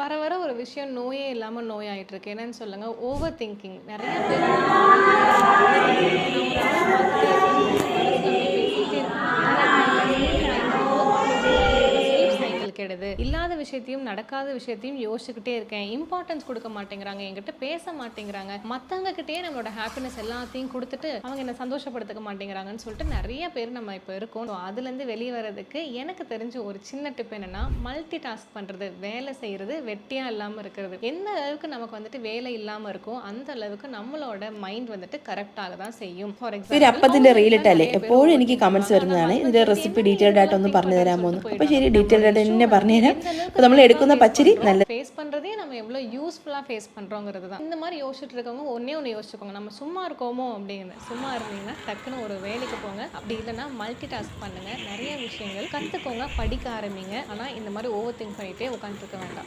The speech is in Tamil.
வர வர ஒரு விஷயம் நோயே இல்லாம நோய் ஆயிட்டு இருக்கு. என்னன்னு சொல்லுங்க? Over thinking. நெறைய பேர் கெடுது. இல்லாத விஷயத்தையும் நடக்காத விஷயத்தையும் யோசிச்சுக்கிட்டே இருக்கேன். இம்பார்ட்டன்ஸ் கொடுக்க மாட்டேங்கிறாங்க. என்கிட்ட பேச மாட்டேங்கிறாங்க. மத்தவங்க கிட்டயே நம்மளோட ஹாப்பினஸ் எல்லாத்தையும் கொடுத்துட்டு அவங்க என்ன சந்தோஷப்படுத்திக்க மாட்டேங்கிறாங்கன்னு சொல்லிட்டு நிறைய பேர் நம்ம இப்போ இருக்கோம். அதுல இருந்து வெளியே வர்றதுக்கு எனக்கு தெரிஞ்ச ஒரு சின்ன டிப் என்னன்னா, மல்டி டாஸ்க் பண்றது, வேலை செய்யறது, வெட்டியா இல்லாம இருக்கிறது. எந்த அளவுக்கு நமக்கு வந்துட்டு வேலை இல்லாம இருக்கோ அந்த அளவுக்கு நம்மளோட மைண்ட் வந்துட்டு കറക്റ്റാக தான் ചെയ്യും. ഫോർ ശരി, അപ്പം ഇതിന്റെ റീലിട്ടല്ലേ എപ്പോഴും എനിക്ക് എക്സാമ്പിൾ കമന്റ്സ് വരുന്നതാണ് ഇതിന്റെ റെസിപ്പി ഡീറ്റെയിൽഡ് ആയിട്ട് ഒന്ന് പറഞ്ഞു തരാമോന്ന്. അപ്പോൾ ശരി, ഡീറ്റെയിൽഡ് ആയിട്ട് തന്നെ പറഞ്ഞുതരാം. അപ്പോൾ നമ്മൾ എടുക്കുന്ന പച്ചരി നല്ല ஃபேஸ் பண்றதே நம்ம எவ்வளவு யூஸ்ஃபுல்லா ஃபேஸ் பண்றோங்கிறது தான். இந்த மாதிரி யோசிச்சுட்டு இருக்கவங்க ஒண்ணே யோசிச்சுக்கோங்க, நம்ம சும்மா இருக்கோமோ அப்படின்னு. சும்மா இருந்தீங்கன்னா டக்குன்னு ஒரு வேலைக்கு போங்க. அப்படி இல்லைன்னா மல்டி டாஸ்க் பண்ணுங்க. நிறைய விஷயங்கள் கத்துக்கோங்க, படிக்க ஆரம்பிங்க. ஆனா இந்த மாதிரி ஓவர் திங்க் பண்ணிட்டே உட்காந்துருக்க வேண்டாம்.